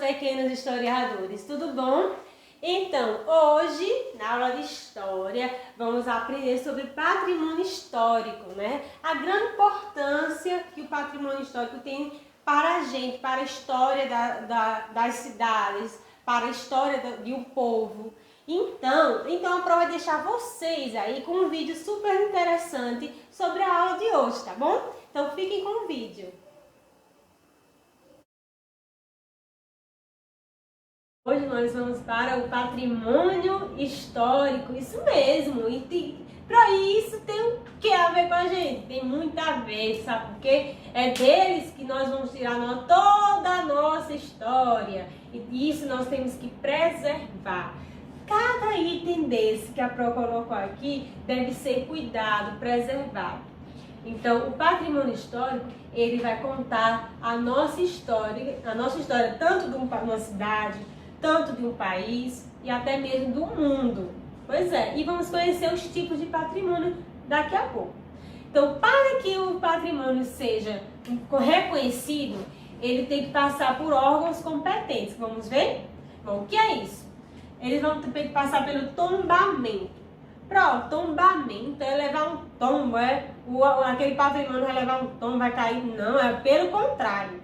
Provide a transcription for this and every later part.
pequenos historiadores, tudo bom? Então, hoje, na aula de História, vamos aprender sobre patrimônio histórico, né? A grande importância que o patrimônio histórico tem para a gente, para a história das cidades, para a história de um povo. Então a prova vai deixar vocês aí com um vídeo super interessante sobre a aula de hoje, tá bom? Então fiquem com o vídeo. Hoje nós vamos para o patrimônio histórico, isso mesmo, e para isso tem o que a ver com a gente? Tem muito a ver, sabe? Porque é deles que nós vamos tirar toda a nossa história, e isso nós temos que preservar. Cada item desse que a Pro colocou aqui deve ser cuidado, preservado. Então, o patrimônio histórico, ele vai contar a nossa história tanto de uma cidade, tanto de um país e até mesmo do mundo. Pois é, e vamos conhecer os tipos de patrimônio daqui a pouco. Então, para que o patrimônio seja reconhecido, ele tem que passar por órgãos competentes. Vamos ver? Bom, o que é isso? Eles vão ter que passar pelo tombamento. Tombamento é levar um tombo, aquele patrimônio vai levar um tombo, vai cair. Não, é pelo contrário.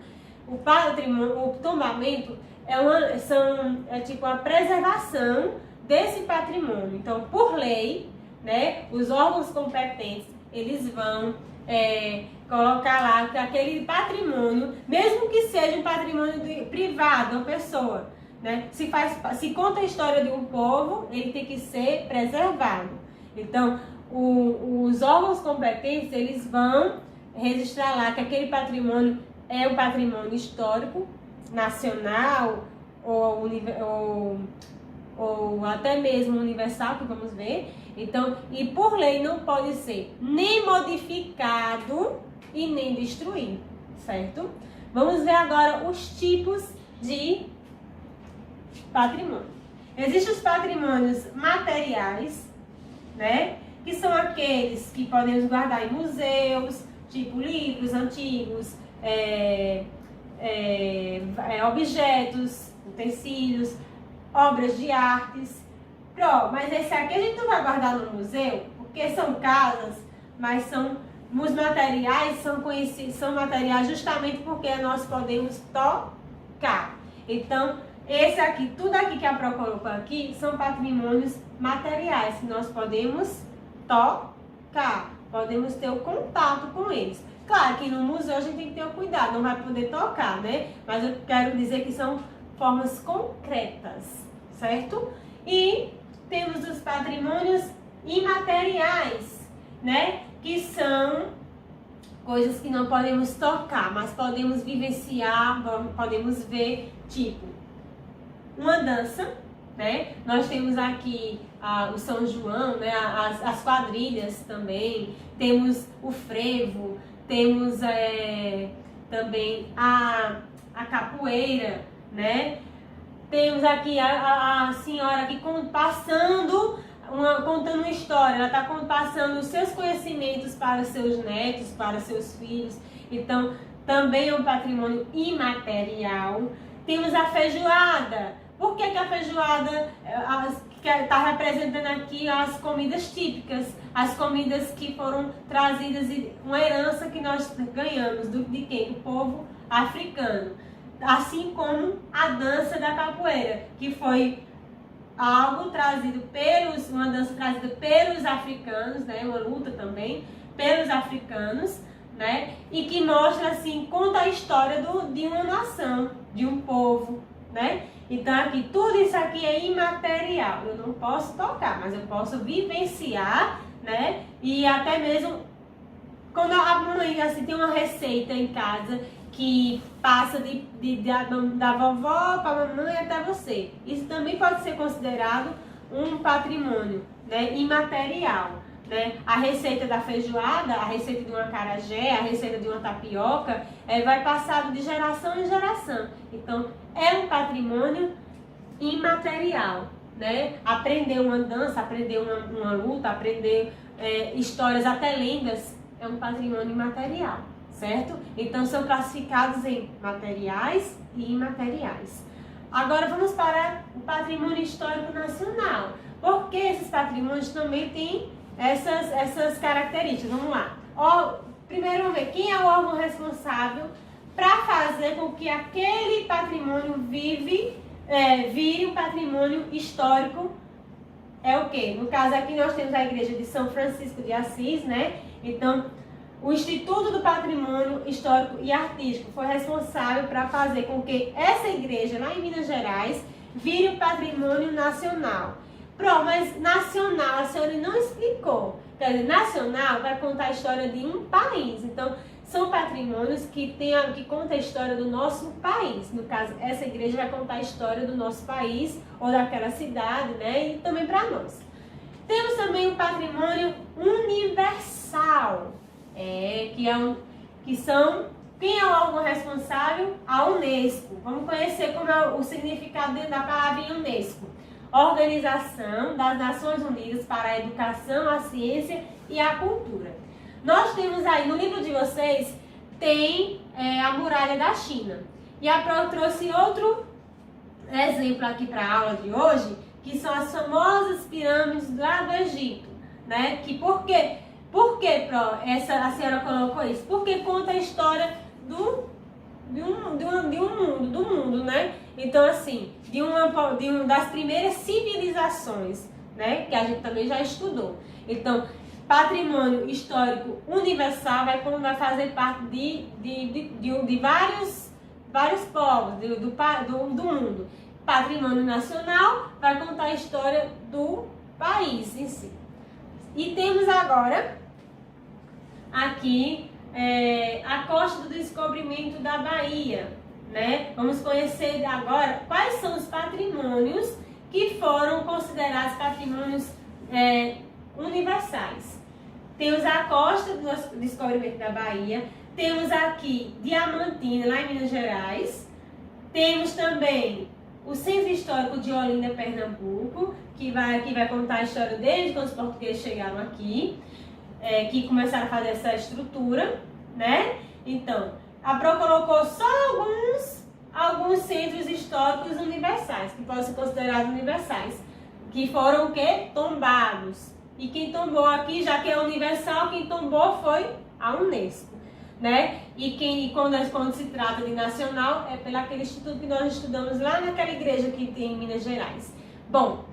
O tombamento é tipo a preservação desse patrimônio. Então, por lei, né, os órgãos competentes, eles vão colocar lá que aquele patrimônio, mesmo que seja um patrimônio privado, uma pessoa, né, se conta a história de um povo, ele tem que ser preservado. Então, os órgãos competentes, eles vão registrar lá que aquele patrimônio é um patrimônio histórico, nacional ou até mesmo universal, que vamos ver. Então, e por lei não pode ser nem modificado e nem destruído, certo? Vamos ver agora os tipos de patrimônio. Existem os patrimônios materiais, né? Que são aqueles que podemos guardar em museus, tipo livros antigos, objetos, utensílios, obras de artes. Mas esse aqui a gente não vai guardar no museu, porque são casas, mas os materiais são conhecidos, são materiais justamente porque nós podemos tocar. Então, esse aqui, tudo aqui que a Pro colocou aqui, são patrimônios materiais que nós podemos tocar, podemos ter o contato com eles. Claro que no museu a gente tem que ter o cuidado, não vai poder tocar, né? Mas eu quero dizer que são formas concretas, certo? E temos os patrimônios imateriais, né? Que são coisas que não podemos tocar, mas podemos vivenciar, podemos ver, tipo uma dança, né? Nós temos aqui o São João, né? As quadrilhas também, temos o frevo, temos também a capoeira, né? Temos aqui a senhora aqui contando uma história, ela está passando os seus conhecimentos para os seus netos, para os seus filhos. Então, também é um patrimônio imaterial. Temos a feijoada. Por que a feijoada está representando aqui as comidas típicas, as comidas que foram trazidas, uma herança que nós ganhamos de quem? Do povo africano. Assim como a dança da capoeira, que foi algo trazido uma dança trazida pelos africanos, né? Uma luta também pelos africanos, né? E que mostra assim, conta a história de uma nação, de um povo, né? Então aqui, tudo isso aqui é imaterial, eu não posso tocar, mas eu posso vivenciar, né? E até mesmo quando a mãe assim, tem uma receita em casa que passa da vovó para a mamãe até você. Isso também pode ser considerado um patrimônio, né, imaterial. Né? A receita da feijoada, a receita de um acarajé, a receita de uma tapioca, vai passado de geração em geração. Então, é um patrimônio imaterial. Né? Aprender uma dança, aprender uma luta, aprender histórias, até lendas, é um patrimônio imaterial. Certo? Então, são classificados em materiais e imateriais. Agora vamos para o patrimônio histórico nacional. Porque esses patrimônios também têm essas características. Vamos lá. Primeiro vamos ver quem é o órgão responsável para fazer com que aquele patrimônio vire um patrimônio histórico. É o quê? No caso aqui nós temos a igreja de São Francisco de Assis, né? Então, o Instituto do Patrimônio Histórico e Artístico foi responsável para fazer com que essa igreja lá em Minas Gerais vire um patrimônio nacional. Mas nacional, a senhora não explicou. Quer dizer, nacional vai contar a história de um país. Então, são patrimônios que contam a história do nosso país. No caso, essa igreja vai contar a história do nosso país ou daquela cidade, né? E também para nós. Temos também o patrimônio universal, quem é o órgão responsável? A Unesco. Vamos conhecer como é o significado da palavra Unesco. Organização das Nações Unidas para a Educação, a Ciência e a Cultura. Nós temos aí, no livro de vocês, tem a muralha da China. E a Pro trouxe outro exemplo aqui para a aula de hoje, que são as famosas pirâmides lá do Egito, né? Por que, Pro, a senhora colocou isso? Porque conta a história do mundo, né? Então, assim, das primeiras civilizações, né? Que a gente também já estudou. Então, patrimônio histórico universal vai fazer parte de vários povos do mundo. Patrimônio nacional vai contar a história do país em si. E temos agora aqui a Costa do Descobrimento da Bahia, né? Vamos conhecer agora quais são os patrimônios que foram considerados patrimônios universais. Temos a Costa do Descobrimento da Bahia, temos aqui Diamantina, lá em Minas Gerais, temos também o Centro Histórico de Olinda, Pernambuco, que vai contar a história desde quando os portugueses chegaram aqui, que começaram a fazer essa estrutura, né? Então, a Pro colocou só alguns centros históricos universais, que podem ser considerados universais, que foram o quê? Tombados. E quem tombou aqui, já que é universal, quem tombou foi a Unesco, né? E quando se trata de nacional, é pelo aquele instituto que nós estudamos lá naquela igreja que tem em Minas Gerais. Bom,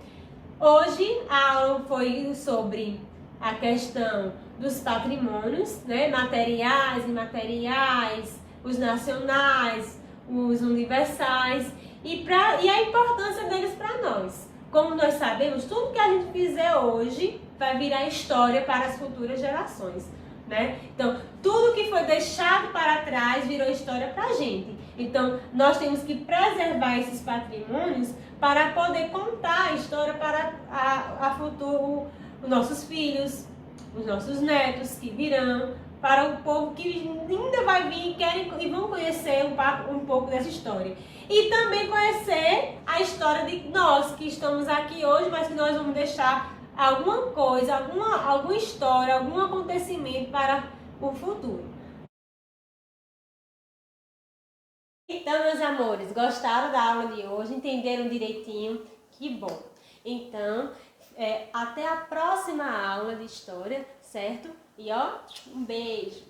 hoje a aula foi sobre a questão dos patrimônios, né? Materiais, imateriais, os nacionais, os universais e a importância deles para nós. Como nós sabemos, tudo que a gente fizer hoje vai virar história para as futuras gerações, né? Então, tudo que foi deixado para trás virou história para a gente. Então, nós temos que preservar esses patrimônios para poder contar a história para a futuro, os nossos filhos, os nossos netos que virão, para o povo que ainda vai vir e vão conhecer um pouco dessa história. E também conhecer a história de nós que estamos aqui hoje, mas que nós vamos deixar alguma coisa, alguma história, algum acontecimento para o futuro. Então, meus amores, gostaram da aula de hoje? Entenderam direitinho? Que bom! Então, até a próxima aula de história, certo? E um beijo!